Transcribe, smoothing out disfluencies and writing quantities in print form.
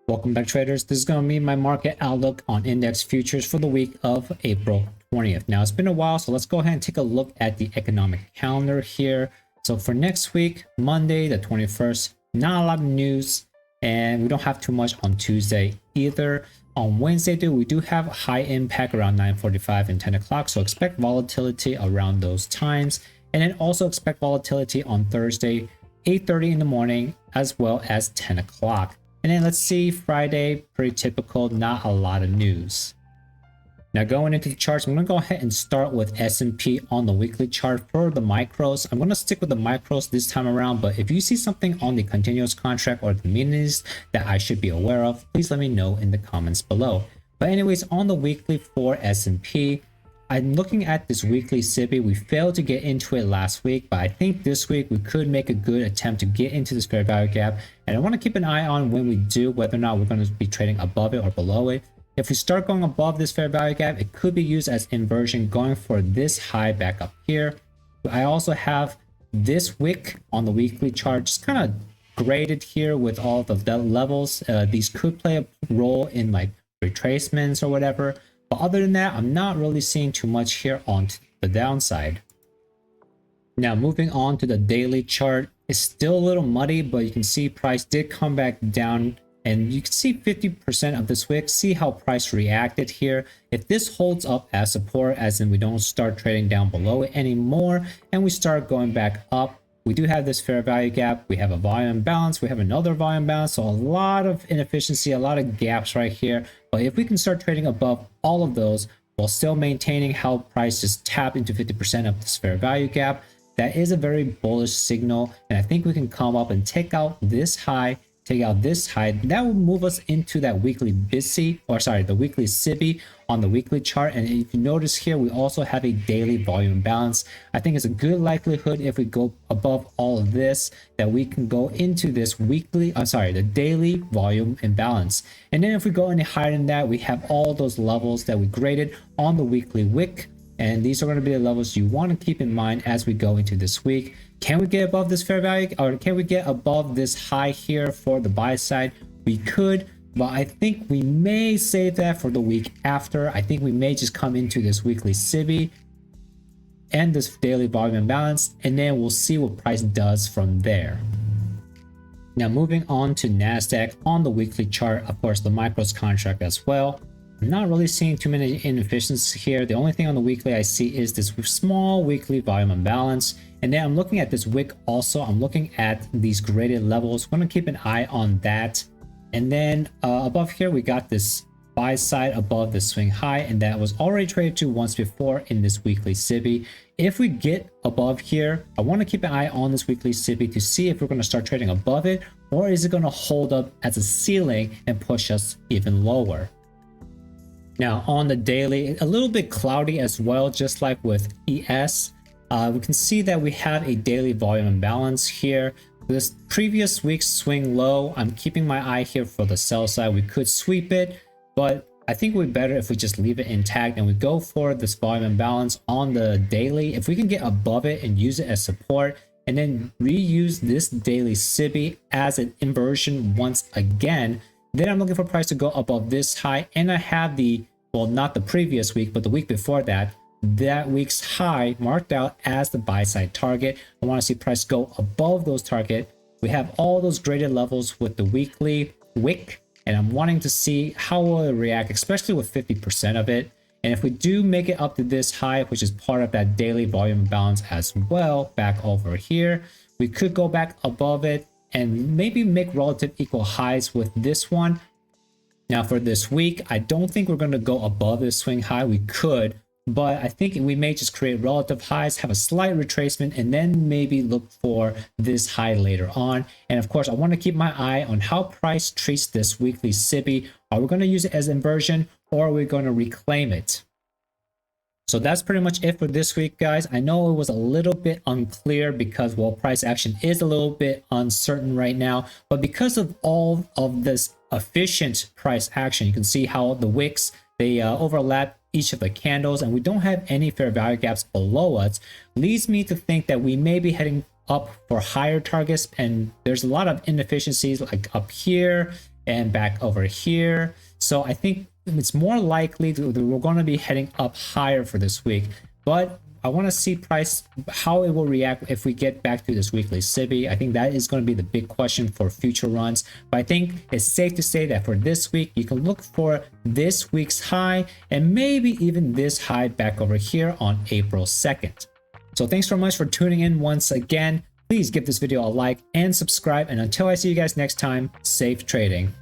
Welcome back, traders. This is going to be my market outlook on index futures for the week of April 20th. Now, it's been a while, so let's go ahead and take a look at the economic calendar here. So for next week, Monday the 21st, not a lot of news, and we don't have too much on Tuesday either. On Wednesday, we do have high impact around 9:45 and 10 o'clock, so expect volatility around those times. And then also expect volatility on Thursday, 8:30 in the morning, as well as 10 o'clock. And then let's see, Friday, pretty typical, not a lot of news. Now going into the charts, I'm going to go ahead and start with S&P on the weekly chart for the micros. I'm going to stick with the micros this time around, but if you see something on the continuous contract or the minis that I should be aware of, please let me know in the comments below. But anyways, on the weekly for S&P, I'm looking at this weekly SIBI. We failed to get into it last week, but I think this week we could make a good attempt to get into this fair value gap. And I want to keep an eye on when we do, whether or not we're going to be trading above it or below it. If we start going above this fair value gap, it could be used as inversion going for this high back up here. I also have this wick on the weekly chart just kind of graded here with all of the levels. These could play a role in like retracements or whatever. But other than that, I'm not really seeing too much here on the downside. Now moving on to the daily chart, it's still a little muddy, but you can see price did come back down, and you can see 50% of this wick. See how price reacted here. If this holds up as support, as in we don't start trading down below it anymore, and we start going back up, we do have this fair value gap. We have a volume imbalance. We have another volume imbalance. So a lot of inefficiency, a lot of gaps right here. But if we can start trading above all of those while still maintaining how price just tapped into 50% of this fair value gap, that is a very bullish signal. And I think we can come up and take out this high, take out this high. That will move us into that weekly BISI, or sorry, the weekly SIBI on the weekly chart. And if you notice here, we also have a daily volume imbalance. I think it's a good likelihood if we go above all of this that we can go into this weekly, the daily volume imbalance. And then if we go any higher than that, we have all those levels that we graded on the weekly wick. And these are going to be the levels you want to keep in mind as we go into this week. Can we get above this fair value, or can we get above this high here for the buy side? We could, but I think we may save that for the week after. I think we may just come into this weekly SIBI and this daily volume imbalance, and then we'll see what price does from there. Now moving on to Nasdaq on the weekly chart, of course the micros contract as well. I'm not really seeing too many inefficiencies here. The only thing on the weekly I see is this small weekly volume imbalance. And then I'm looking at this wick also. I'm looking at these graded levels. I'm going to keep an eye on that. And then above here, we got this buy side above the swing high, and that was already traded to once before in this weekly SIBI. If we get above here, I want to keep an eye on this weekly SIBI to see if we're going to start trading above it, or is it going to hold up as a ceiling and push us even lower. Now on the daily, a little bit cloudy as well, just like with ES. We can see that we have a daily volume imbalance here. This previous week's swing low, I'm keeping my eye here for the sell side. We could sweep it, but I think we're better if we just leave it intact and we go for this volume imbalance on the daily. If we can get above it and use it as support, and then reuse this daily SIBI as an inversion once again, then I'm looking for price to go above this high. And I have the, well, not the previous week, but the week before that, that week's high marked out as the buy side target. I want to see price go above those target. We have all those graded levels with the weekly wick, and I'm wanting to see how will it react, especially with 50% of it. And if we do make it up to this high, which is part of that daily volume balance as well, back over here, we could go back above it and maybe make relative equal highs with this one. Now for this week, I don't think we're going to go above this swing high. We could, but I think we may just create relative highs, have a slight retracement, and then maybe look for this high later on. And of course, I want to keep my eye on how price treats this weekly SIBI. Are we going to use it as inversion, or are we going to reclaim it? So that's pretty much it for this week, guys. I know it was a little bit unclear because, well, price action is a little bit uncertain right now, but because of all of this efficient price action, you can see how the wicks, they overlap each of the candles, and we don't have any fair value gaps below us, leads me to think that we may be heading up for higher targets, and there's a lot of inefficiencies like up here and back over here. So I think it's more likely that we're going to be heading up higher for this week, but I want to see price, how it will react if we get back to this weekly SIBI. I think that is going to be the big question for future runs. But I think it's safe to say that for this week, you can look for this week's high and maybe even this high back over here on April 2nd. So thanks so much for tuning in once again. Please give this video a like and subscribe. And until I see you guys next time, safe trading.